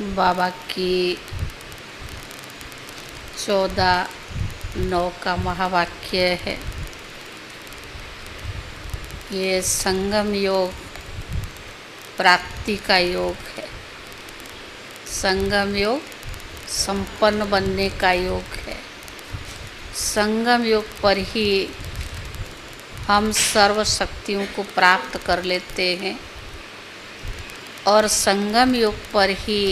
बाबा की 14/9 का महावाक्य है। ये संगम योग प्राप्ति का योग है। संगम योग संपन्न बनने का योग है। संगम योग पर ही हम सर्व शक्तियों को प्राप्त कर लेते हैं और संगम योग पर ही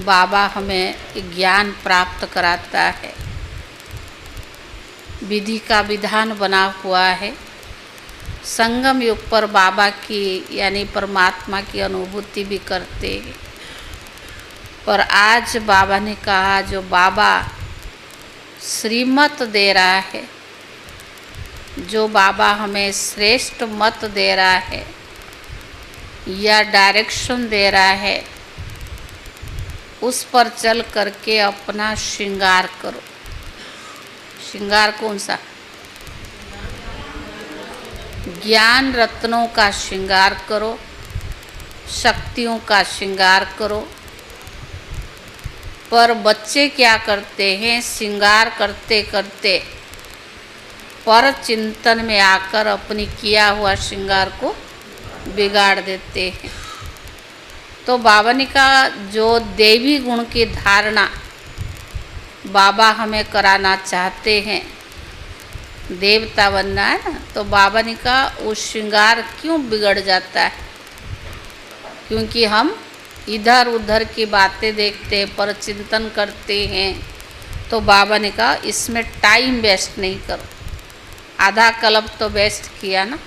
बाबा हमें ज्ञान प्राप्त कराता है। विधि का विधान बना हुआ है। संगम युग पर बाबा की यानी परमात्मा की अनुभूति भी करते हैं। पर आज बाबा ने कहा जो बाबा श्रीमत दे रहा है, जो बाबा हमें श्रेष्ठ मत दे रहा है या डायरेक्शन दे रहा है, उस पर चल करके अपना श्रृंगार करो। श्रृंगार कौन सा? ज्ञान रत्नों का श्रृंगार करो, शक्तियों का श्रृंगार करो। पर बच्चे क्या करते हैं? श्रृंगार करते करते पर चिंतन में आकर अपनी किया हुआ श्रृंगार को बिगाड़ देते हैं। तो बाबा ने कहा जो देवी गुण की धारणा बाबा हमें कराना चाहते हैं, देवता बनना है ना, तो बाबा ने कहा वो श्रृंगार क्यों बिगड़ जाता है? क्योंकि हम इधर उधर की बातें देखते पर चिंतन करते हैं। तो बाबा ने कहा इसमें टाइम वेस्ट नहीं करो। आधा कल्प तो वेस्ट किया ना।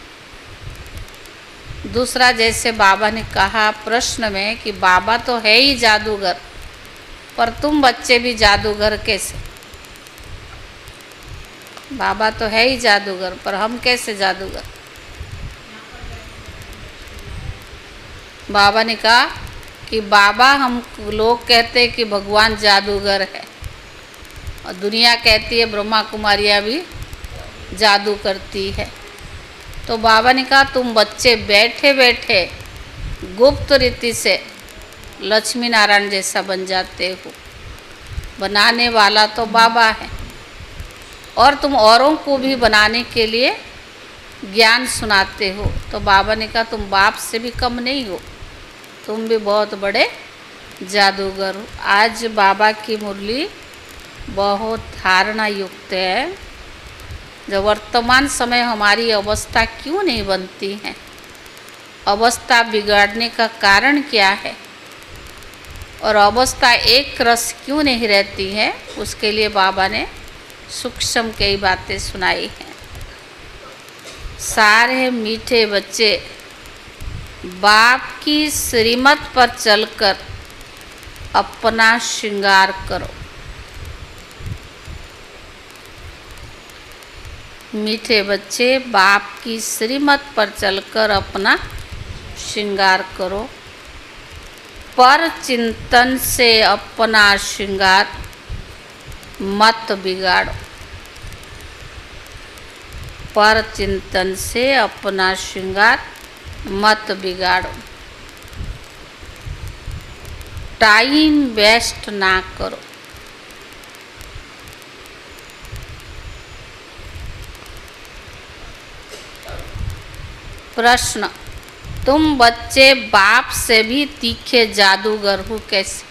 दूसरा, जैसे बाबा ने कहा प्रश्न में कि बाबा तो है ही जादूगर, पर तुम बच्चे भी जादूगर कैसे? बाबा तो है ही जादूगर, पर हम कैसे जादूगर? बाबा ने कहा कि बाबा, हम लोग कहते हैं कि भगवान जादूगर है और दुनिया कहती है ब्रह्मा कुमारियाँ भी जादू करती है। तो बाबा ने कहा तुम बच्चे बैठे बैठे गुप्त रीति से लक्ष्मी नारायण जैसा बन जाते हो। बनाने वाला तो बाबा है और तुम औरों को भी बनाने के लिए ज्ञान सुनाते हो। तो बाबा ने कहा तुम बाप से भी कम नहीं हो, तुम भी बहुत बड़े जादूगर हो। आज बाबा की मुरली बहुत धारणा युक्त है। जो वर्तमान समय हमारी अवस्था क्यों नहीं बनती है, अवस्था बिगाड़ने का कारण क्या है और अवस्था एक रस क्यों नहीं रहती है, उसके लिए बाबा ने सूक्ष्म कई बातें सुनाई हैं। सारे मीठे बच्चे बाप की श्रीमत पर चलकर अपना श्रृंगार करो। मीठे बच्चे बाप की श्रीमत पर चलकर अपना श्रृंगार करो। पर चिंतन से अपना श्रृंगार मत बिगाड़ो। पर चिंतन से अपना श्रृंगार मत बिगाड़ो। टाइम वेस्ट ना करो। प्रश्न, तुम बच्चे बाप से भी तीखे जादूगर हो कैसे?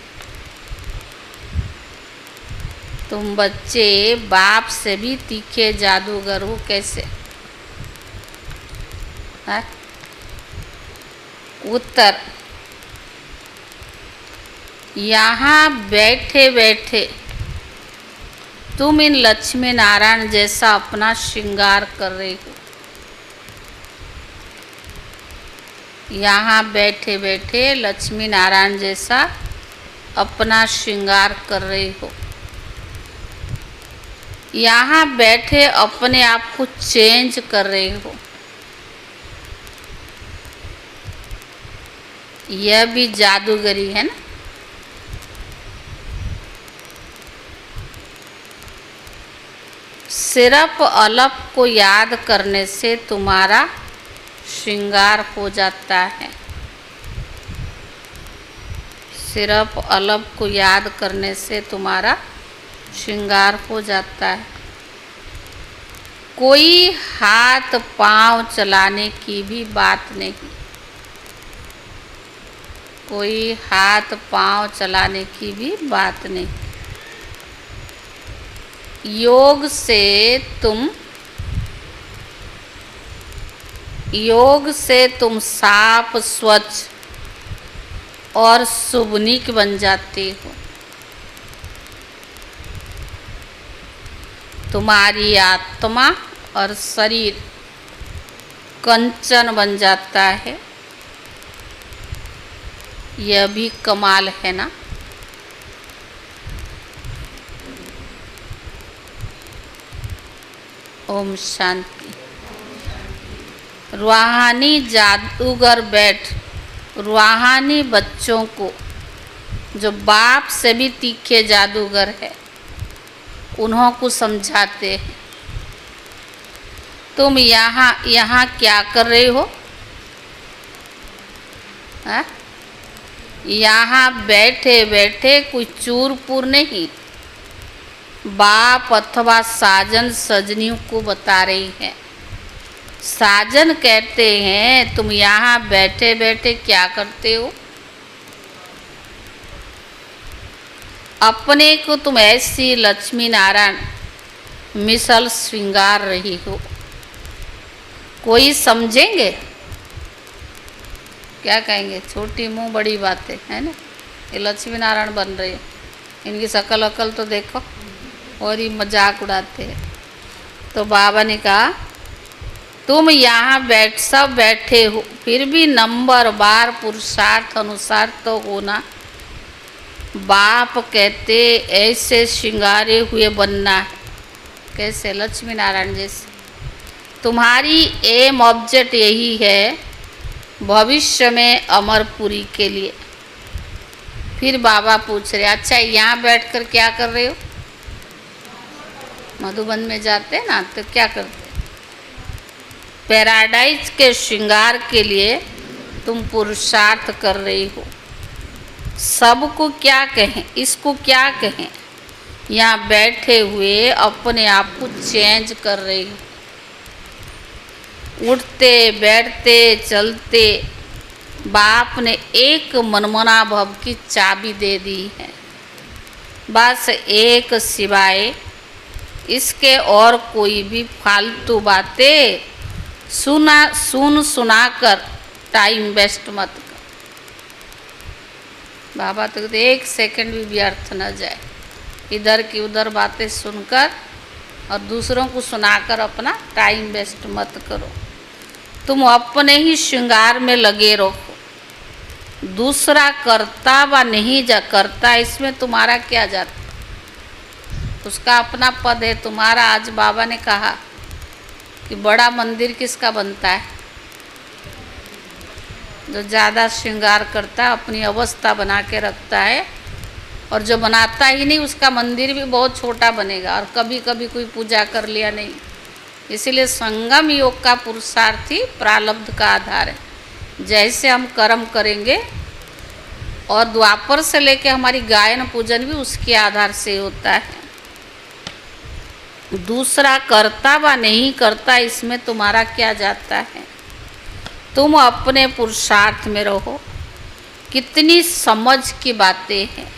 तुम बच्चे बाप से भी तीखे जादूगर हो कैसे? है? उत्तर, यहाँ बैठे बैठे तुम इन लक्ष्मी नारायण जैसा अपना श्रृंगार कर रहे हो। यहाँ बैठे बैठे लक्ष्मी नारायण जैसा अपना श्रृंगार कर रहे हो। यहाँ बैठे अपने आप को चेंज कर रहे हो। यह भी जादूगरी है ना। सिर्फ अलप को याद करने से तुम्हारा श्रृंगार हो जाता है। सिर्फ अलब को याद करने से तुम्हारा श्रृंगार हो जाता है। कोई हाथ पांव चलाने की भी बात नहीं, कोई हाथ पांव चलाने की भी बात नहीं। योग से तुम साफ, स्वच्छ और शुभनिक बन जाते हो। तुम्हारी आत्मा और शरीर कंचन बन जाता है। यह भी कमाल है ना। ओम शांति। रूहानी जादूगर रूहानी बच्चों को, जो बाप से भी तीखे जादूगर है, उन्हों को समझाते हैं। तुम यहाँ क्या कर रहे हो? यहाँ बैठे बैठे कोई चूर-पूर नहीं, बाप अथवा साजन सजनियों को बता रही है। साजन कहते हैं तुम यहाँ बैठे बैठे क्या करते हो? अपने को तुम ऐसी लक्ष्मी नारायण मिसल श्रृंगार रही हो। कोई समझेंगे? क्या कहेंगे? छोटी मुंह बड़ी बातें, है ना। ये लक्ष्मी नारायण बन रही है, इनकी शकल अकल तो देखो, और ही मजाक उड़ाते हैं। तो बाबा ने कहा तुम यहाँ सब बैठे हो, फिर भी नंबर बार पुरुषार्थ अनुसार तो होना। बाप कहते ऐसे श्रृंगारे हुए बनना है। कैसे? लक्ष्मी नारायण जैसे। तुम्हारी एम ऑब्जेक्ट यही है भविष्य में अमरपुरी के लिए। फिर बाबा पूछ रहे अच्छा यहाँ बैठकर क्या कर रहे हो? मधुबन में जाते ना तो क्या करते? पैराडाइज के श्रृंगार के लिए तुम पुरुषार्थ कर रही हो। सबको क्या कहें, इसको क्या कहें? यहाँ बैठे हुए अपने आप को चेंज कर रही हो। उठते बैठते चलते बाप ने एक मनमना भव की चाबी दे दी है। बस एक सिवाय इसके और कोई भी फालतू बातें सुनाकर टाइम वेस्ट मत कर। बाबा तो कहते एक सेकंड भी व्यर्थ न जाए, इधर की उधर बातें सुनकर और दूसरों को सुनाकर अपना टाइम वेस्ट मत करो। तुम अपने ही श्रृंगार में लगे रहो। दूसरा करता व नहीं करता, इसमें तुम्हारा क्या जाता? उसका अपना पद है। तुम्हारा आज बाबा ने कहा कि बड़ा मंदिर किसका बनता है? जो ज़्यादा श्रृंगार करता है, अपनी अवस्था बना के रखता है, और जो बनाता ही नहीं उसका मंदिर भी बहुत छोटा बनेगा और कभी कभी कोई पूजा कर लिया नहीं। इसीलिए संगम योग का पुरुषार्थ ही प्रारब्ध का आधार है। जैसे हम कर्म करेंगे, और द्वापर से लेके हमारी गायन पूजन भी उसके आधार से होता है। दूसरा करता व नहीं करता, इसमें तुम्हारा क्या जाता है? तुम अपने पुरुषार्थ में रहो। कितनी समझ की बातें हैं।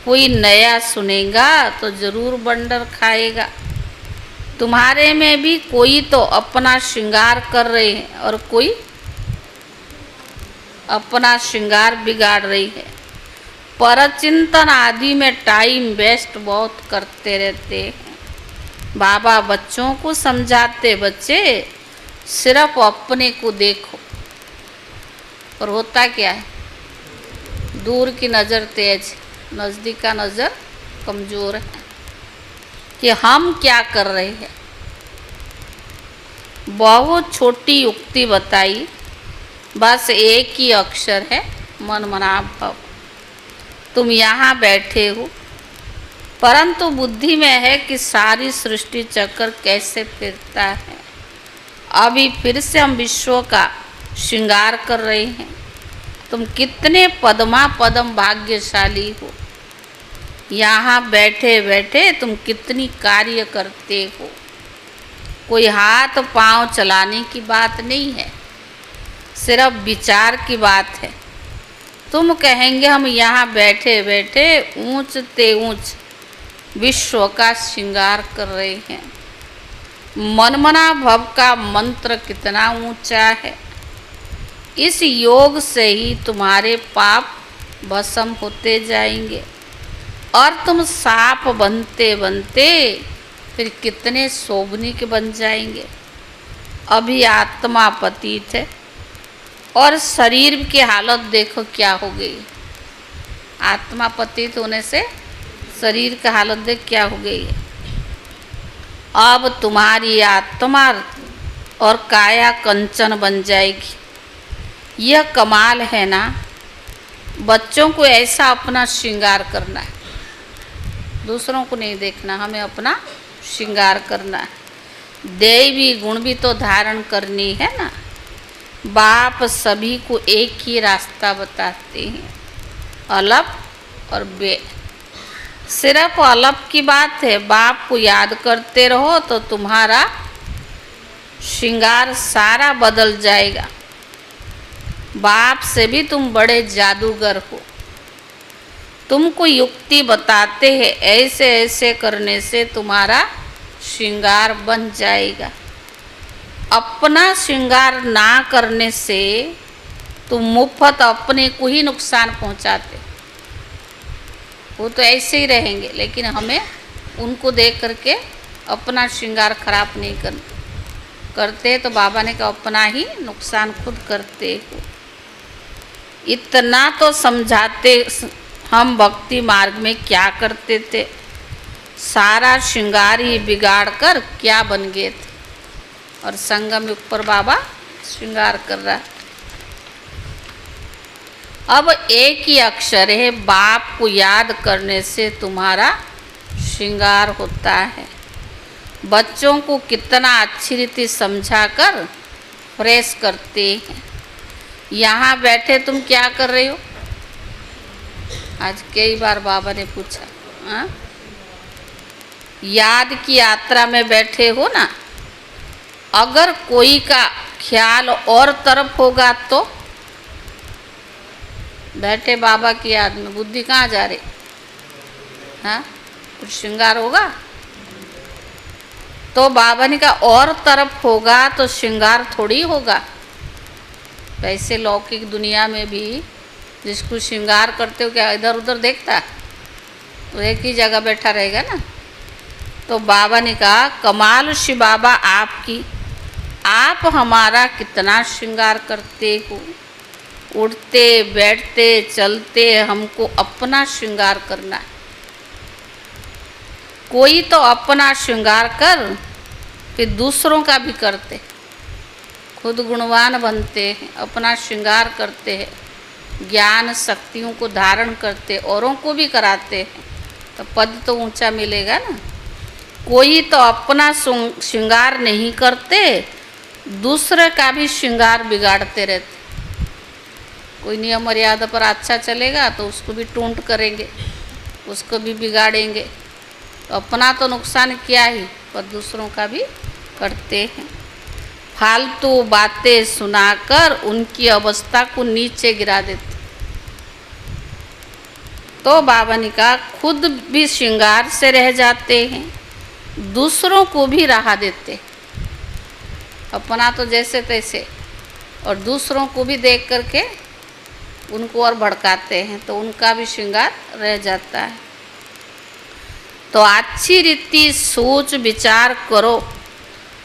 कोई नया सुनेगा तो जरूर बंडर खाएगा। तुम्हारे में भी कोई तो अपना श्रृंगार कर रहे हैं और कोई अपना श्रृंगार बिगाड़ रही है। परचिंतन आदि में टाइम वेस्ट बहुत करते रहते हैं। बाबा बच्चों को समझाते, बच्चे सिर्फ अपने को देखो। और होता क्या है? दूर की नज़र तेज, नज़दीक का नज़र कमज़ोर है। कि हम क्या कर रहे हैं। बहुत छोटी युक्ति बताई, बस एक ही अक्षर है मनमना भव। तुम यहाँ बैठे हो, परंतु बुद्धि में है कि सारी सृष्टि चक्कर कैसे फिरता है। अभी फिर से हम विश्व का श्रृंगार कर रहे हैं। तुम कितने पदमा पदम भाग्यशाली हो। यहाँ बैठे बैठे तुम कितनी कार्य करते हो। कोई हाथ पांव चलाने की बात नहीं है, सिर्फ विचार की बात है। तुम कहेंगे हम यहाँ बैठे बैठे ऊंच ते ऊंच विश्व का श्रृंगार कर रहे हैं। मनमना भव का मंत्र कितना ऊंचा है। इस योग से ही तुम्हारे पाप भस्म होते जाएंगे और तुम साप बनते बनते फिर कितने शोभनिक बन जाएंगे। अभी आत्मा पतित है और शरीर की हालत देखो क्या हो गई। आत्मा पतित होने से शरीर की हालत देख क्या हो गई है। अब तुम्हारी आत्मा और काया कंचन बन जाएगी। यह कमाल है ना। बच्चों को ऐसा अपना श्रृंगार करना है, दूसरों को नहीं देखना, हमें अपना श्रृंगार करना है। दैवी गुण भी तो धारण करनी है ना। बाप सभी को एक ही रास्ता बताते हैं, अलप और बे। सिर्फ अलप की बात है। बाप को याद करते रहो तो तुम्हारा श्रृंगार सारा बदल जाएगा। बाप से भी तुम बड़े जादूगर हो। तुमको युक्ति बताते हैं, ऐसे ऐसे करने से तुम्हारा श्रृंगार बन जाएगा। अपना श्रृंगार ना करने से तुम मुफ्त अपने को ही नुकसान पहुंचाते। वो तो ऐसे ही रहेंगे, लेकिन हमें उनको देख करके अपना श्रृंगार खराब नहीं करते। तो बाबा ने कहा अपना ही नुकसान खुद करते हो। इतना तो समझाते हम भक्ति मार्ग में क्या करते थे। सारा श्रृंगार ही बिगाड़ कर क्या बन गए थे। और संगम युग पर बाबा श्रृंगार कर रहा है। अब एक ही अक्षर है, बाप को याद करने से तुम्हारा श्रृंगार होता है। बच्चों को कितना अच्छी रीति समझाकर फ्रेश करते हैं। यहाँ बैठे तुम क्या कर रहे हो? आज कई बार बाबा ने पूछा, हाँ? याद की यात्रा में बैठे हो ना। अगर कोई का ख्याल और तरफ होगा तो बैठे बाबा की याद में बुद्धि कहाँ जा रही? हाँ, कुछ श्रृंगार होगा तो बाबा ने कहा और तरफ होगा तो श्रृंगार थोड़ी होगा। वैसे लौकिक दुनिया में भी जिसको श्रृंगार करते हो क्या इधर उधर देखता? तो एक ही जगह बैठा रहेगा ना। तो बाबा ने कहा कमाल श्री बाबा आपकी, आप हमारा कितना श्रृंगार करते हो। उठते बैठते चलते हमको अपना श्रृंगार करना है। कोई तो अपना श्रृंगार कर फिर दूसरों का भी करते, खुद गुणवान बनते हैं, अपना श्रृंगार करते हैं, ज्ञान शक्तियों को धारण करते, औरों को भी कराते हैं, तो पद तो ऊंचा मिलेगा ना। कोई तो अपना श्रृंगार नहीं करते, दूसरे का भी श्रृंगार बिगाड़ते रहते। कोई नियम मर्यादा पर अच्छा चलेगा तो उसको भी टूंट करेंगे, उसको भी बिगाड़ेंगे। तो अपना तो नुकसान किया ही, पर दूसरों का भी करते हैं। फालतू बातें सुनाकर उनकी अवस्था को नीचे गिरा देते। तो बाबा ने कहा खुद भी श्रृंगार से रह जाते हैं, दूसरों को भी राह देते। अपना तो जैसे तैसे, और दूसरों को भी देख करके उनको और भड़काते हैं, तो उनका भी श्रृंगार रह जाता है। तो अच्छी रीति सोच विचार करो,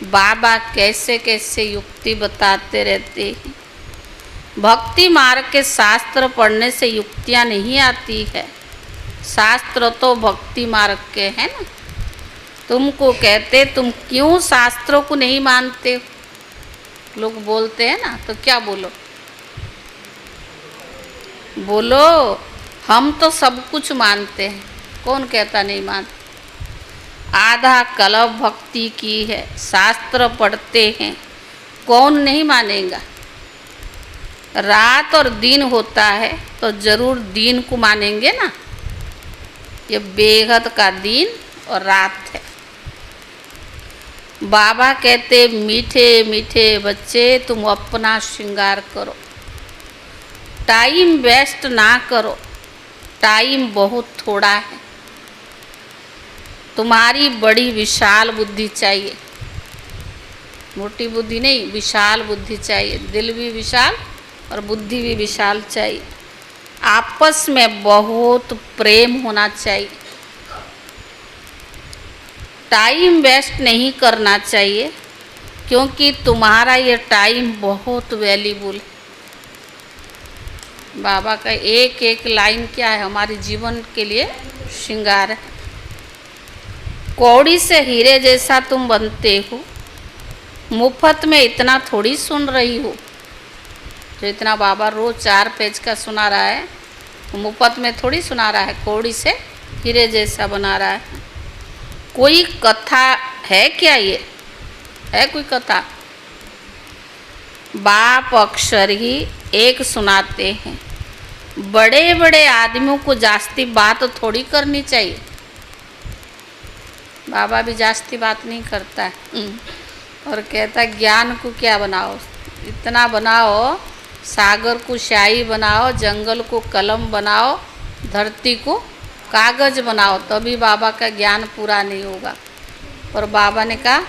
बाबा कैसे कैसे युक्ति बताते रहते हैं। भक्ति मार्ग के शास्त्र पढ़ने से युक्तियाँ नहीं आती है, शास्त्र तो भक्ति मार्ग के हैं ना। तुमको कहते तुम क्यों शास्त्रों को नहीं मानते हो? लोग बोलते हैं ना, तो क्या बोलो? बोलो हम तो सब कुछ मानते हैं। कौन कहता नहीं मानते? आधा कल्प भक्ति की है, शास्त्र पढ़ते हैं, कौन नहीं मानेगा? रात और दिन होता है तो जरूर दिन को मानेंगे ना। ये बेहद का दिन और रात है। बाबा कहते मीठे मीठे बच्चे तुम अपना श्रृंगार करो, टाइम वेस्ट ना करो, टाइम बहुत थोड़ा है। तुम्हारी बड़ी विशाल बुद्धि चाहिए, मोटी बुद्धि नहीं, विशाल बुद्धि चाहिए। दिल भी विशाल और बुद्धि भी विशाल चाहिए। आपस में बहुत प्रेम होना चाहिए। टाइम वेस्ट नहीं करना चाहिए, क्योंकि तुम्हारा ये टाइम बहुत वैल्यूबल है। बाबा का एक एक लाइन क्या है, हमारे जीवन के लिए श्रृंगार है। कौड़ी से हीरे जैसा तुम बनते हो, मुफ्त में इतना थोड़ी सुन रही हो। जो इतना बाबा रोज 4 पेज का सुना रहा है, मुफ्त में थोड़ी सुना रहा है, कौड़ी से हीरे जैसा बना रहा है। कोई कथा है क्या? ये है कोई कथा? बाप अक्सर ही एक सुनाते हैं। बड़े बड़े आदमियों को जास्ती बात थोड़ी करनी चाहिए। बाबा भी जास्ती बात नहीं करता है और कहता ज्ञान को क्या बनाओ, इतना बनाओ, सागर को स्याही बनाओ, जंगल को कलम बनाओ, धरती को कागज बनाओ, तभी बाबा का ज्ञान पूरा नहीं होगा। और बाबा ने कहा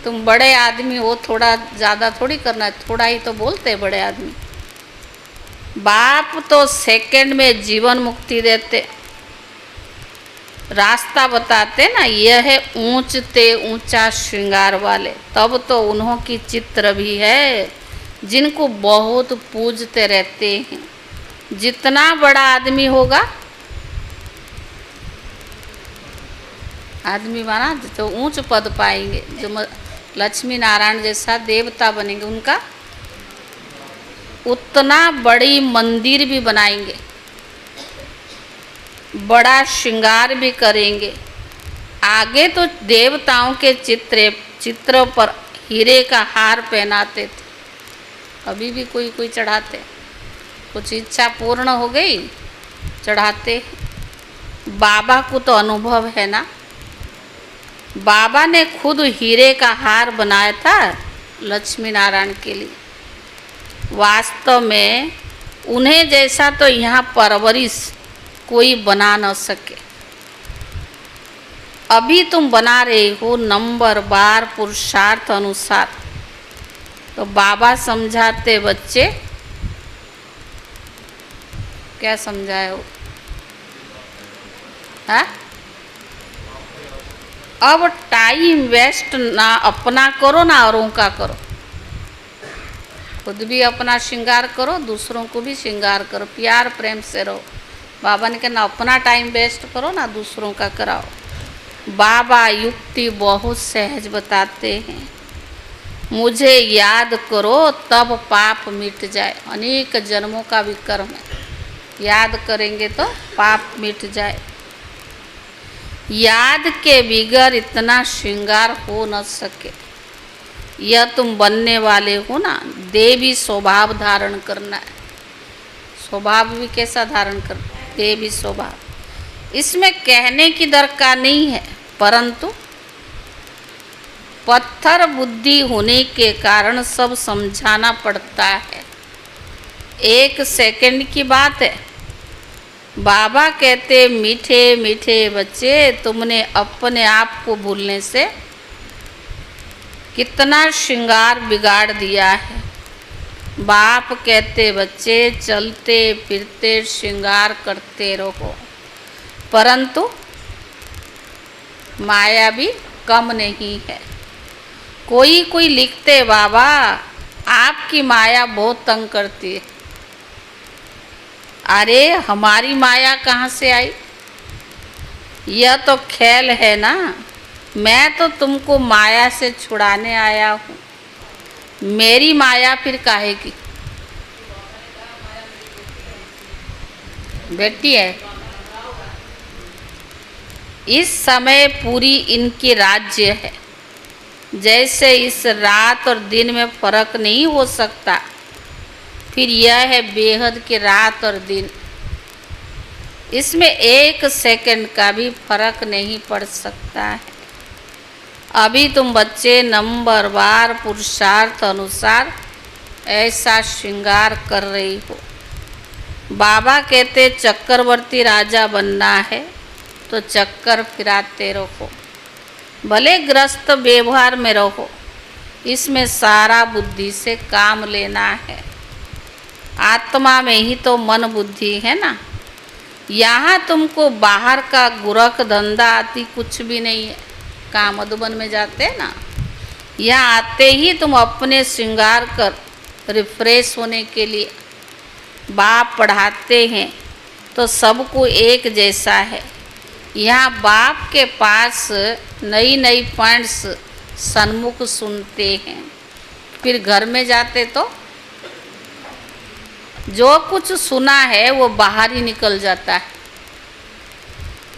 तुम बड़े आदमी हो, थोड़ा ज़्यादा थोड़ी करना है, थोड़ा ही तो बोलते हैं बड़े आदमी। बाप तो सेकंड में जीवन मुक्ति देते, रास्ता बताते ना। यह है ऊंचते ऊंचा श्रृंगार वाले। तब तो उन्हों की चित्र भी है जिनको बहुत पूजते रहते हैं। जितना बड़ा आदमी होगा, आदमी बना तो ऊंच पद पाएंगे। जो लक्ष्मी नारायण जैसा देवता बनेंगे, उनका उतना बड़ी मंदिर भी बनाएंगे, बड़ा श्रृंगार भी करेंगे। आगे तो देवताओं के चित्र पर हीरे का हार पहनाते थे, अभी भी कोई कोई चढ़ाते। कुछ इच्छा पूर्ण हो गई, चढ़ाते। बाबा को तो अनुभव है ना, बाबा ने खुद हीरे का हार बनाया था लक्ष्मी नारायण के लिए। वास्तव में उन्हें जैसा तो यहाँ परवरिश कोई बना न सके। अभी तुम बना रहे हो नंबर बार पुरुषार्थ अनुसार। तो बाबा समझाते बच्चे, क्या समझाए हो? हाँ, अब टाइम वेस्ट ना अपना करो ना औरों का करो। खुद भी अपना श्रृंगार करो, दूसरों को भी श्रृंगार करो, प्यार प्रेम से रहो। बाबा ने कहा ना अपना टाइम वेस्ट करो ना दूसरों का कराओ। बाबा युक्ति बहुत सहज बताते हैं। मुझे याद करो तब पाप मिट जाए। अनेक जन्मों का भी कर्म है, याद करेंगे तो पाप मिट जाए। याद के बिगर इतना श्रृंगार हो न सके। यह तुम बनने वाले हो ना, देवी स्वभाव धारण करना है। स्वभाव भी कैसा धारण करना? देवी स्वभाव। इसमें कहने की दरकार नहीं है, परंतु पत्थर बुद्धि होने के कारण सब समझाना पड़ता है। 1 सेकंड की बात है। बाबा कहते मीठे मीठे बच्चे, तुमने अपने आप को भूलने से कितना श्रृंगार बिगाड़ दिया है। बाप कहते बच्चे चलते फिरते श्रृंगार करते रहो, परंतु माया भी कम नहीं है। कोई कोई लिखते बाबा आपकी माया बहुत तंग करती है। अरे हमारी माया कहाँ से आई? यह तो खेल है ना। मैं तो तुमको माया से छुड़ाने आया हूँ। मेरी माया फिर काहे की? बेटी है। इस समय पूरी इनकी राज्य है। जैसे इस रात और दिन में फर्क नहीं हो सकता, फिर यह है बेहद की रात और दिन, इसमें एक सेकंड का भी फर्क नहीं पड़ सकता है। अभी तुम बच्चे नंबरवार पुरुषार्थ अनुसार ऐसा श्रृंगार कर रही हो। बाबा कहते चक्रवर्ती राजा बनना है तो चक्कर फिराते रहो, भले ग्रस्त व्यवहार में रहो, इसमें सारा बुद्धि से काम लेना है। आत्मा में ही तो मन बुद्धि है ना। यहाँ तुमको बाहर का गुरख धंधा आदि कुछ भी नहीं है। कहाँ मधुबन में जाते हैं ना, यहाँ आते ही तुम अपने श्रृंगार कर रिफ्रेश होने के लिए। बाप पढ़ाते हैं तो सबको एक जैसा है। यहाँ बाप के पास नई नई पॉइंट्स सन्मुख सुनते हैं, फिर घर में जाते तो जो कुछ सुना है वो बाहर ही निकल जाता है।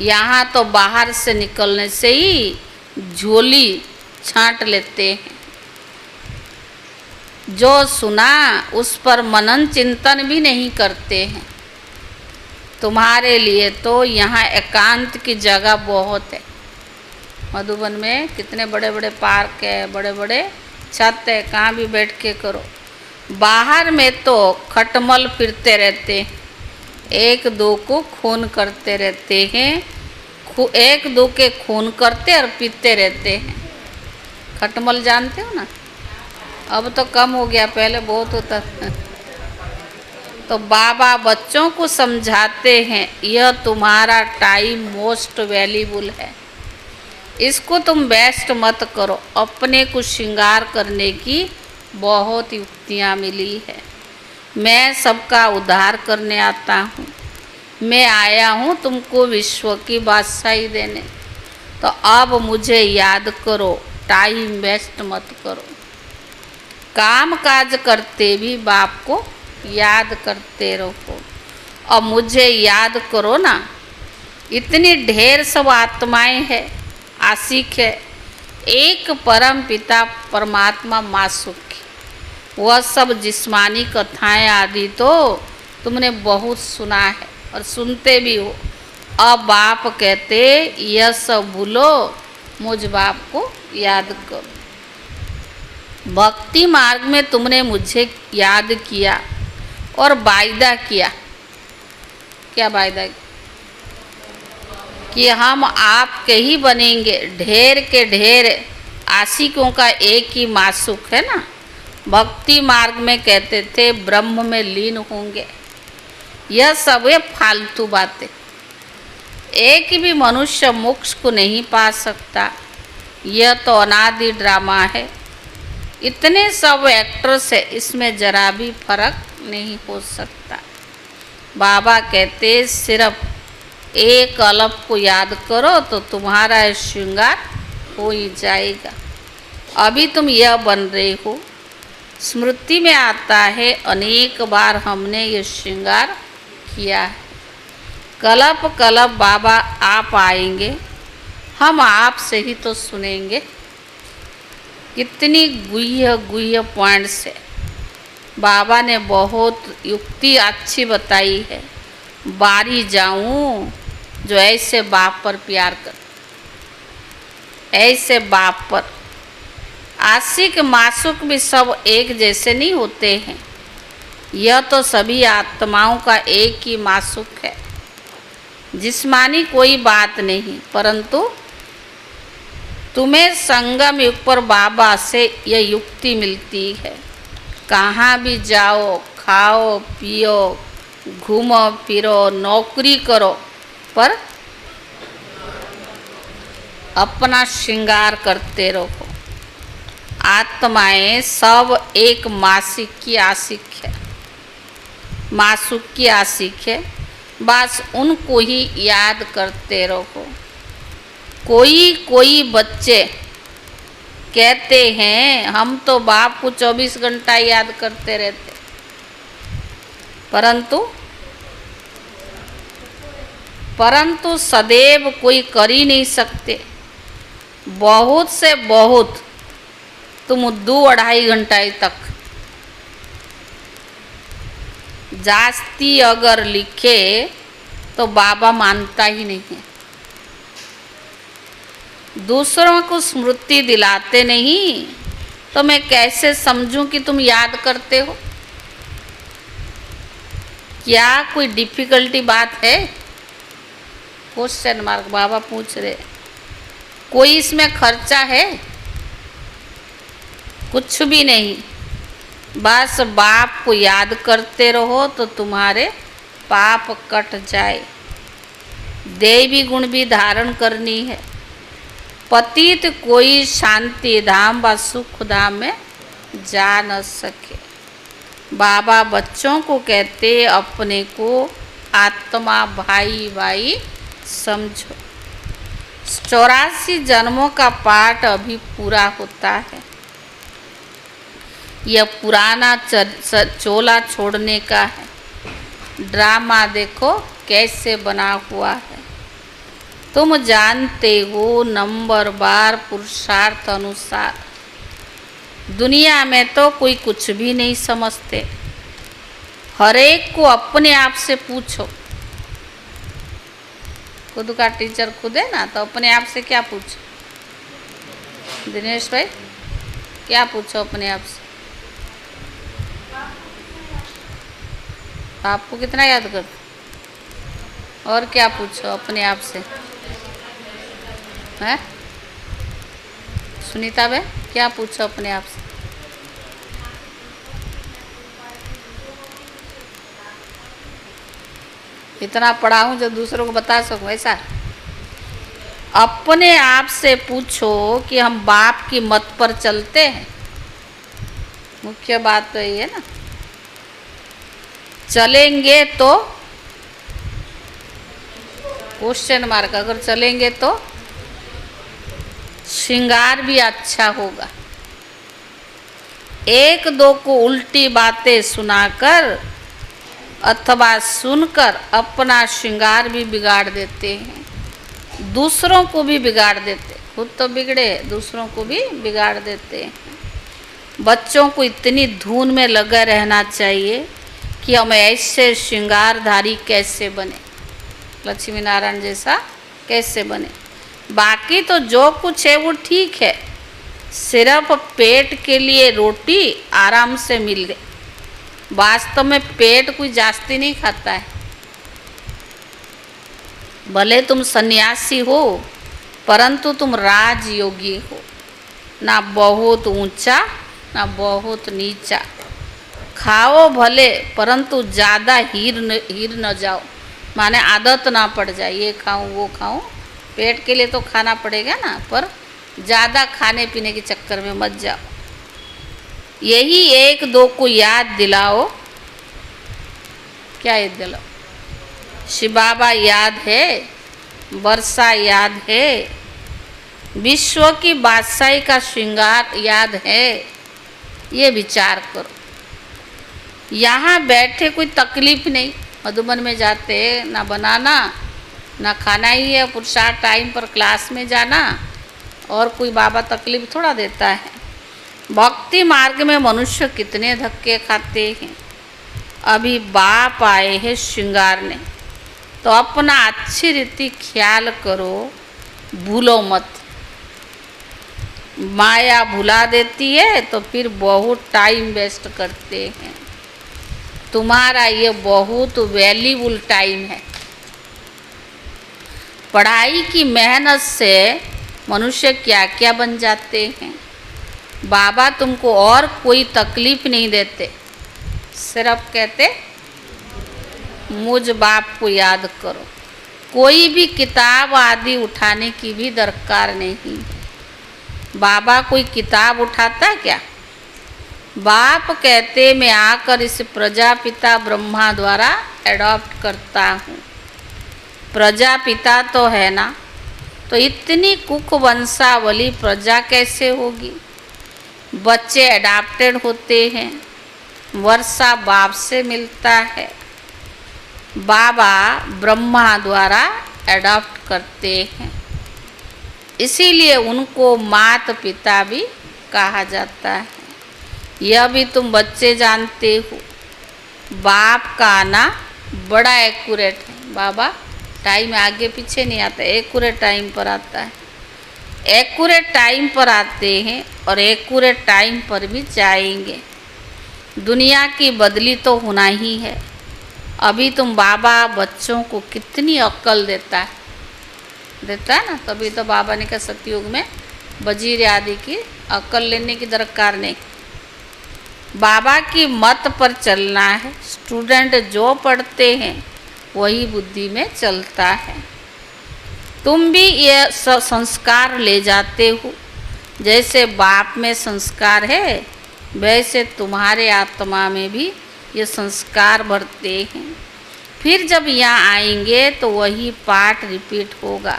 यहाँ तो बाहर से निकलने से ही झोली छांट लेते हैं। जो सुना उस पर मनन चिंतन भी नहीं करते हैं। तुम्हारे लिए तो यहाँ एकांत की जगह बहुत है। मधुबन में कितने बड़े बड़े पार्क है, बड़े बड़े छत है, कहाँ भी बैठ के करो। बाहर में तो खटमल फिरते रहते हैं, एक दो को खून करते रहते हैं, एक दो के खून करते और पीते रहते हैं। खटमल जानते हो ना, अब तो कम हो गया, पहले बहुत होता था। तो बाबा बच्चों को समझाते हैं यह तुम्हारा टाइम मोस्ट वैल्यूबल है, इसको तुम वेस्ट मत करो। अपने को श्रृंगार करने की बहुत युक्तियाँ मिली है। मैं सबका उद्धार करने आता हूँ, मैं आया हूँ तुमको विश्व की बादशाही देने। तो अब मुझे याद करो, टाइम वेस्ट मत करो। काम काज करते भी बाप को याद करते रहो। और मुझे याद करो ना, इतनी ढेर सब आत्माएं हैं, आशिक है, एक परम पिता परमात्मा मासूक, वह सब जिस्मानी कथाएं आदि तो तुमने बहुत सुना है और सुनते भी हो। अब बाप कहते यह सब भूलो, मुझ बाप को याद करो। भक्ति मार्ग में तुमने मुझे याद किया और वायदा किया। क्या वायदा? कि हम आपके ही बनेंगे। ढेर के ढेर आशिकों का एक ही मासूक है ना। भक्ति मार्ग में कहते थे ब्रह्म में लीन होंगे। यह सब है फालतू बातें। एक भी मनुष्य मोक्ष को नहीं पा सकता। यह तो अनादि ड्रामा है। इतने सब एक्टर्स है, इसमें जरा भी फर्क नहीं हो सकता। बाबा कहते सिर्फ एक अलग को याद करो तो तुम्हारा श्रृंगार हो ही जाएगा। अभी तुम यह बन रहे हो। स्मृति में आता है अनेक बार हमने ये श्रृंगार किया है। कल्प कल्प बाबा आप आएंगे, हम आपसे ही तो सुनेंगे। कितनी गुह्य गुह्य पॉइंट्स है। बाबा ने बहुत युक्ति अच्छी बताई है। बारी जाऊं जो ऐसे बाप पर प्यार कर, ऐसे बाप पर। आशिक मासूक भी सब एक जैसे नहीं होते हैं। यह तो सभी आत्माओं का एक ही मासूक है। जिस्मानी कोई बात नहीं, परंतु तुम्हें संगम युग पर बाबा से यह युक्ति मिलती है। कहाँ भी जाओ, खाओ पियो, घूमो फिरो, नौकरी करो, पर अपना श्रृंगार करते रहो। आत्माएं सब एक मासिक की आशिक है, मासूक की आशिक है। बस उनको ही याद करते रहो। कोई कोई बच्चे कहते हैं हम तो बाप को 24 घंटा याद करते रहते, परंतु सदैव कोई कर ही नहीं सकते। बहुत से बहुत तुम 2-2.5 घंटा तक जास्ती अगर लिखे तो बाबा मानता ही नहीं है। दूसरों को स्मृति दिलाते नहीं तो मैं कैसे समझूं कि तुम याद करते हो? क्या कोई डिफिकल्टी बात है? क्वेश्चन मार्क बाबा पूछ रहे। कोई इसमें खर्चा है? कुछ भी नहीं। बस बाप को याद करते रहो तो तुम्हारे पाप कट जाए। देवी गुण भी धारण करनी है। पतित कोई शांति धाम व सुख धाम में जा न सके। बाबा बच्चों को कहते अपने को आत्मा भाई भाई समझो। 84 जन्मों का पाठ अभी पूरा होता है। यह पुराना चोला छोड़ने का है। ड्रामा देखो कैसे बना हुआ है। तुम जानते हो नंबर बार पुरुषार्थ अनुसार। दुनिया में तो कोई कुछ भी नहीं समझते। हर एक को अपने आप से पूछो। खुद का टीचर खुद है ना, तो अपने आप से क्या पूछो? दिनेश भाई क्या पूछो अपने आप से? आपको कितना याद कर? और क्या पूछो अपने आप से? हैं? सुनीता बे क्या पूछो अपने आप से? इतना पढ़ा हूँ जो दूसरों को बता सकूँ ऐसा? अपने आप से पूछो कि हम बाप की मत पर चलते हैं। मुख्य बात तो ये है ना। चलेंगे तो क्वेश्चन मार्क, अगर चलेंगे तो श्रृंगार भी अच्छा होगा। एक दो को उल्टी बातें सुनाकर अथवा सुनकर अपना श्रृंगार भी बिगाड़ देते हैं। दूसरों को भी बिगाड़ देते, खुद तो बिगड़े दूसरों को भी बिगाड़ देते हैं। बच्चों को इतनी धुन में लगा रहना चाहिए कि हम ऐसे श्रृंगारधारी कैसे बने, लक्ष्मी नारायण जैसा कैसे बने। बाकी तो जो कुछ है वो ठीक है, सिर्फ पेट के लिए रोटी आराम से मिल गई। वास्तव में पेट कोई जास्ती नहीं खाता है। भले तुम सन्यासी हो परंतु तुम राजयोगी हो, ना बहुत ऊंचा ना बहुत नीचा। खाओ भले परंतु ज़्यादा हीर न जाओ, माने आदत ना पड़ जाए ये खाऊं वो खाऊं। पेट के लिए तो खाना पड़ेगा ना, पर ज़्यादा खाने पीने के चक्कर में मत जाओ। यही एक दो को याद दिलाओ। क्या याद दिलाओ? शिव बाबा याद है, वर्षा याद है, विश्व की बादशाही का श्रृंगार याद है। ये विचार करो। यहाँ बैठे कोई तकलीफ नहीं। मधुबन में जाते ना बनाना ना खाना ही है, पुरुषार्थ टाइम पर क्लास में जाना, और कोई बाबा तकलीफ थोड़ा देता है। भक्ति मार्ग में मनुष्य कितने धक्के खाते हैं। अभी बाप आए हैं श्रृंगारने, तो अपना अच्छी रीति ख्याल करो, भूलो मत। माया भुला देती है तो फिर बहुत टाइम वेस्ट करते हैं। तुम्हारा ये बहुत वैल्यूबल टाइम है। पढ़ाई की मेहनत से मनुष्य क्या क्या बन जाते हैं। बाबा तुमको और कोई तकलीफ नहीं देते, सिर्फ कहते मुझ बाप को याद करो। कोई भी किताब आदि उठाने की भी दरकार नहीं। बाबा कोई किताब उठाता क्या? बाप कहते मैं आकर इस प्रजापिता ब्रह्मा द्वारा एडॉप्ट करता हूँ। प्रजापिता तो है ना, तो इतनी कुक वंशावली प्रजा कैसे होगी? बच्चे एडाप्टेड होते हैं, वर्षा बाप से मिलता है, बाबा ब्रह्मा द्वारा एडॉप्ट करते हैं, इसीलिए उनको माता पिता भी कहा जाता है। यह भी तुम बच्चे जानते हो। बाप का आना बड़ा एक्यूरेट है। बाबा टाइम आगे पीछे नहीं आता, एक्यूरेट टाइम पर आता है। एक्यूरेट टाइम पर आते हैं और एक्यूरेट टाइम पर भी जाएंगे। दुनिया की बदली तो होना ही है। अभी तुम बाबा बच्चों को कितनी अक्ल देता है ना, तभी तो बाबा ने कहा सतयुग में वजीर आदि की अक्ल लेने की दरकार नहीं, बाबा की मत पर चलना है। स्टूडेंट जो पढ़ते हैं वही बुद्धि में चलता है। तुम भी ये संस्कार ले जाते हो, जैसे बाप में संस्कार है वैसे तुम्हारे आत्मा में भी ये संस्कार भरते हैं। फिर जब यहाँ आएंगे तो वही पाठ रिपीट होगा।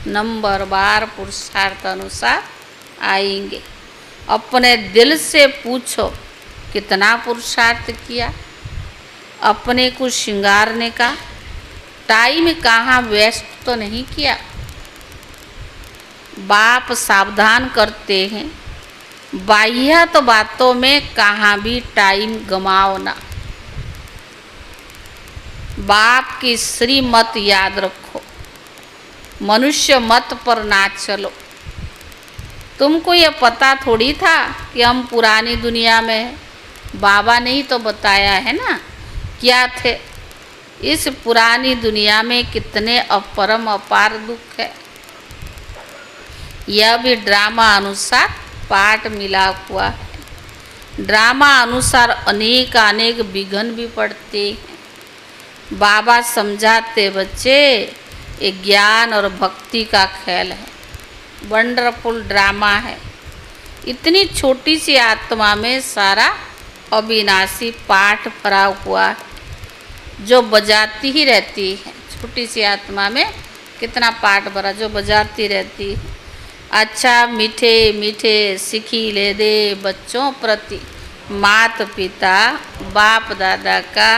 नंबर बार पुरुषार्थ अनुसार आएंगे। अपने दिल से पूछो कितना पुरुषार्थ किया, अपने को श्रृंगारने का टाइम कहाँ वेस्ट तो नहीं किया। बाप सावधान करते हैं, बाह्य तो बातों में कहाँ भी टाइम गमाओ ना। बाप की श्री मत याद रखो, मनुष्य मत पर ना चलो। तुमको ये पता थोड़ी था कि हम पुरानी दुनिया में हैं, बाबा ने ही तो बताया है ना क्या थे। इस पुरानी दुनिया में कितने अपरम अपार दुख है। यह भी ड्रामा अनुसार पाठ मिला हुआ है। ड्रामा अनुसार अनेक विघ्न भी पड़ते हैं। बाबा समझाते बच्चे ये ज्ञान और भक्ति का खेल है, वंडरफुल ड्रामा है। इतनी छोटी सी आत्मा में सारा अविनाशी पाठ भरा हुआ है जो बजाती ही रहती है। छोटी सी आत्मा में कितना पाठ भरा जो बजाती रहती है। अच्छा मीठे मीठे सिखी ले दे बच्चों प्रति माता पिता बाप दादा का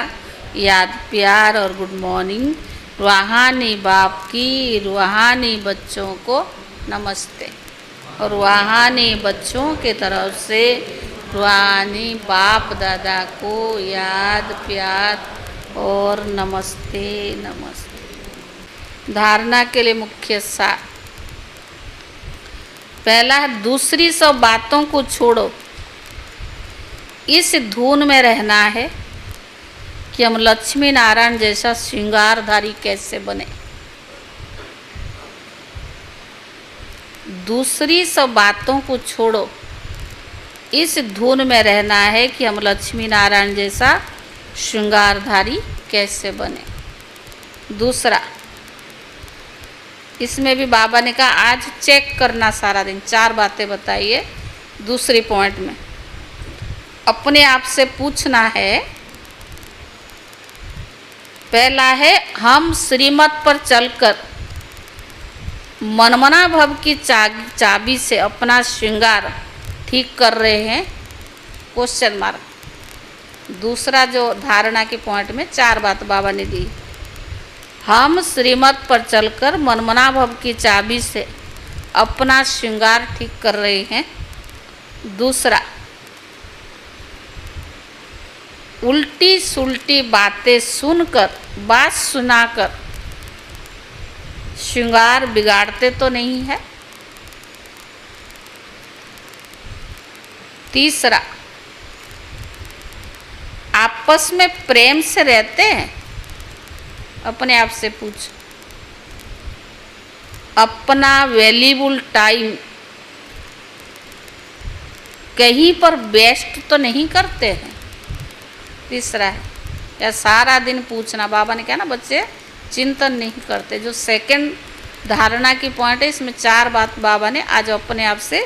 याद प्यार और गुड मॉर्निंग। रूहानी बाप की रूहानी बच्चों को नमस्ते और रूहानी बच्चों के तरफ से रूहानी बाप दादा को याद प्यार और नमस्ते नमस्ते। धारणा के लिए मुख्य सार पहला है दूसरी सब बातों को छोड़ो। इस धुन में रहना है कि हम लक्ष्मी नारायण जैसा श्रृंगारधारी कैसे बने। दूसरी सब बातों को छोड़ो, इस धुन में रहना है कि हम लक्ष्मी नारायण जैसा श्रृंगारधारी कैसे बने। दूसरा, इसमें भी बाबा ने कहा आज चेक करना सारा दिन, 4 बातें बताइए। दूसरी पॉइंट में अपने आप से पूछना है। पहला है हम श्रीमत पर चलकर मनमना भव की चाबी से अपना श्रृंगार ठीक कर रहे हैं, क्वेश्चन मार्क। दूसरा जो धारणा के पॉइंट में 4 बात बाबा ने दी, हम श्रीमत पर चलकर मनमना भव की चाबी से अपना श्रृंगार ठीक कर रहे हैं। दूसरा, उल्टी सुल्टी बातें सुनकर बात सुनाकर श्रृंगार बिगाड़ते तो नहीं है। तीसरा, आपस में प्रेम से रहते हैं। अपने आप से पूछ, अपना वैल्यूबल टाइम कहीं पर वेस्ट तो नहीं करते हैं। तीसरा है या सारा दिन पूछना। बाबा ने कहा ना बच्चे चिंतन नहीं करते। जो सेकंड धारणा की पॉइंट है, इसमें 4 बात बाबा ने आज अपने आप से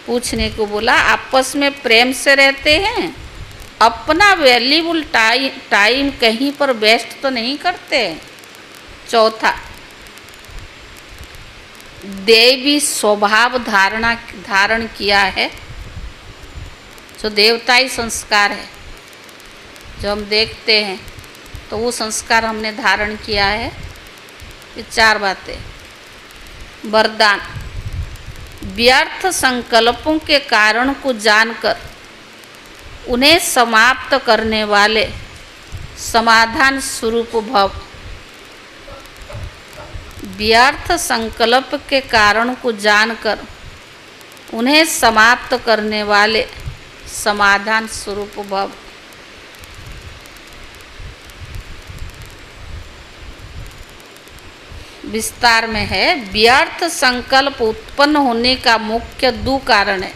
पूछने को बोला। आपस में प्रेम से रहते हैं, अपना वैल्यूबल टाइम कहीं पर वेस्ट तो नहीं करते। चौथा, देवी स्वभाव धारण किया है, जो देवताई संस्कार है जो हम देखते हैं, तो वो संस्कार हमने धारण किया है। ये 4 बातें। वरदान, व्यर्थ संकल्पों के कारण को जानकर उन्हें समाप्त करने वाले समाधान स्वरूप भव। व्यर्थ संकल्प के कारण को जानकर उन्हें समाप्त करने वाले समाधान स्वरूप भव। विस्तार में है, व्यर्थ संकल्प उत्पन्न होने का मुख्य दो कारण है।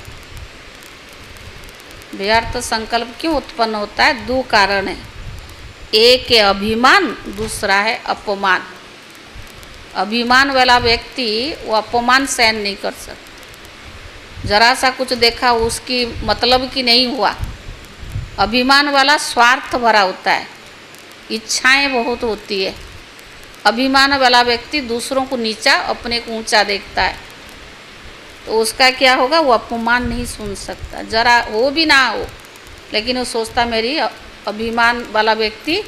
व्यर्थ संकल्प क्यों उत्पन्न होता है? दो कारण है। एक है अभिमान, दूसरा है अपमान। अभिमान वाला व्यक्ति वो अपमान सहन नहीं कर सकता। जरा सा कुछ देखा उसकी मतलब की नहीं हुआ। अभिमान वाला स्वार्थ भरा होता है, इच्छाएं बहुत होती है। अभिमान वाला व्यक्ति दूसरों को नीचा, अपने को ऊंचा देखता है, तो उसका क्या होगा? वो अपमान नहीं सुन सकता। जरा हो भी ना हो, लेकिन वो सोचता मेरी अभिमान वाला व्यक्ति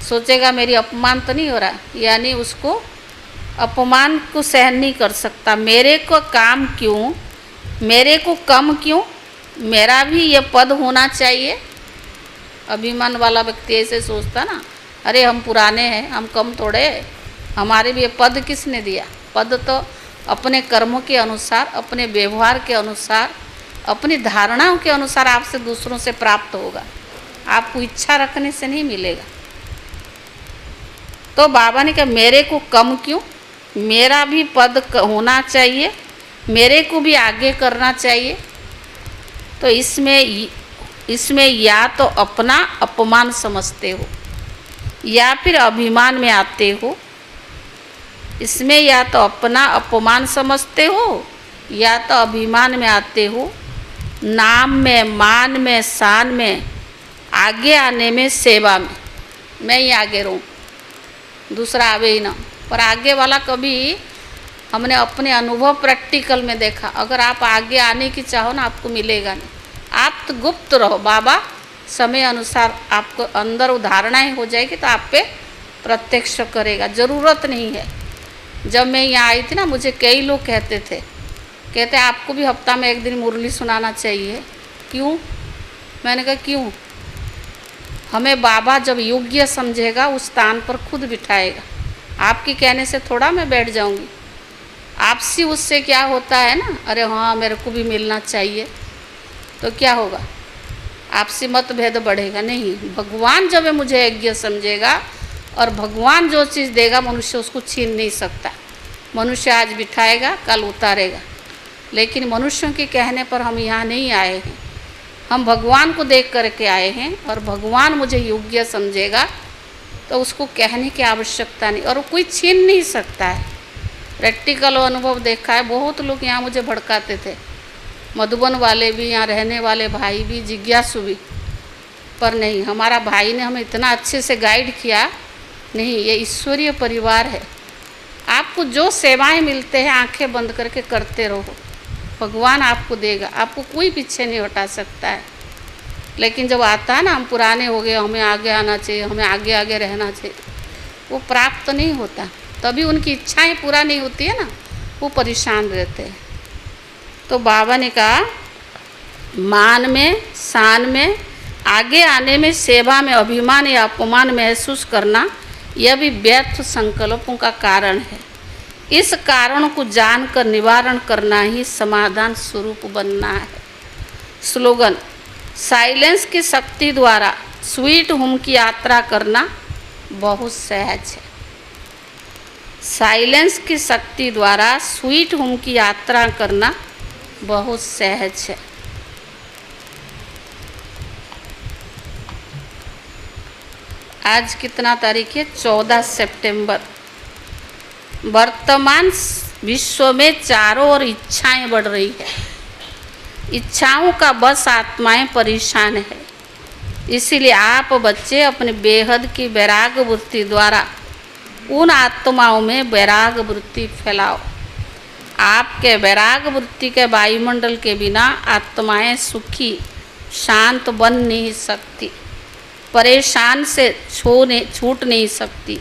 सोचेगा मेरी अपमान तो नहीं हो रहा, यानी उसको अपमान को सहन नहीं कर सकता। मेरे को काम क्यों, मेरे को कम क्यों, मेरा भी ये पद होना चाहिए। अभिमान वाला व्यक्ति ऐसे सोचता ना, अरे हम पुराने हैं, हम कम थोड़े, हमारे भी ये पद किसने दिया? पद तो अपने कर्मों के अनुसार, अपने व्यवहार के अनुसार, अपनी धारणाओं के अनुसार आपसे दूसरों से प्राप्त होगा, आपको इच्छा रखने से नहीं मिलेगा। तो बाबा ने कहा मेरे को कम क्यों, मेरा भी पद होना चाहिए, मेरे को भी आगे करना चाहिए। तो इसमें या तो अपना अपमान समझते हो या फिर अभिमान में आते हो। इसमें या तो अपना अपमान समझते हो या तो अभिमान में आते हो। नाम में, मान में, शान में, आगे आने में, सेवा में, मैं ही आगे रहूँ, दूसरा आवे ही ना। पर आगे वाला कभी हमने अपने अनुभव प्रैक्टिकल में देखा, अगर आप आगे आने की चाहो ना, आपको मिलेगा नहीं। आप तो गुप्त रहो, बाबा समय अनुसार आपको अंदर उधारणाएँ हो जाएगी तो आप पे प्रत्यक्ष करेगा, ज़रूरत नहीं है। जब मैं यहाँ आई थी ना, मुझे कई लोग कहते थे, कहते आपको भी हफ्ता में एक दिन मुरली सुनाना चाहिए। क्यों? मैंने कहा क्यों? हमें बाबा जब योग्य समझेगा उस स्थान पर खुद बिठाएगा। आपके कहने से थोड़ा मैं बैठ जाऊंगी। आपसी उससे क्या होता है ना, अरे हाँ मेरे को भी मिलना चाहिए, तो क्या होगा? आपसी मतभेद बढ़ेगा नहीं। भगवान जब मुझे यज्ञ समझेगा और भगवान जो चीज़ देगा मनुष्य उसको छीन नहीं सकता। मनुष्य आज बिठाएगा, कल उतारेगा, लेकिन मनुष्यों के कहने पर हम यहाँ नहीं आए हैं। हम भगवान को देख करके आए हैं और भगवान मुझे योग्य समझेगा तो उसको कहने की आवश्यकता नहीं, और वो कोई छीन नहीं सकता है। प्रैक्टिकल अनुभव देखा है। बहुत लोग यहाँ मुझे भड़काते थे, मधुबन वाले भी, यहाँ रहने वाले भाई भी, जिज्ञासु भी, पर नहीं, हमारा भाई ने हमें इतना अच्छे से गाइड किया। नहीं, ये ईश्वरीय परिवार है। आपको जो सेवाएं मिलते हैं आंखें बंद करके करते रहो, भगवान आपको देगा, आपको कोई पीछे नहीं हटा सकता है। लेकिन जब आता है ना, हम पुराने हो गए, हमें आगे आना चाहिए, हमें आगे आगे रहना चाहिए, वो प्राप्त नहीं होता। तभी उनकी इच्छाएं पूरा नहीं होती है ना, वो परेशान रहते हैं। तो बाबा ने कहा मान में, शान में, आगे आने में, सेवा में अभिमान या अपमान महसूस करना, यह भी व्यर्थ संकल्पों का कारण है। इस कारण को जानकर निवारण करना ही समाधान स्वरूप बनना है। स्लोगन, साइलेंस की शक्ति द्वारा स्वीट होम की यात्रा करना बहुत सहज है। साइलेंस की शक्ति द्वारा स्वीट होम की यात्रा करना बहुत सहज है। आज कितना तारीख है? 14 सितंबर। वर्तमान विश्व में चारों ओर इच्छाएं बढ़ रही है। इच्छाओं का बस आत्माएं परेशान है। इसीलिए आप बच्चे अपने बेहद की वैराग वृत्ति द्वारा उन आत्माओं में वैराग वृत्ति फैलाओ। आपके वैराग वृत्ति के वायुमंडल के बिना आत्माएं सुखी शांत बन नहीं सकती, परेशान से छूट नहीं सकती।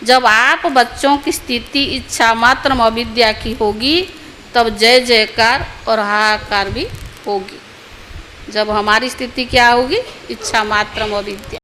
जब आप बच्चों की स्थिति इच्छा मात्र अविद्या की होगी, तब जय जयकार और हाहाकार भी होगी। जब हमारी स्थिति क्या होगी? इच्छा मात्र अविद्या।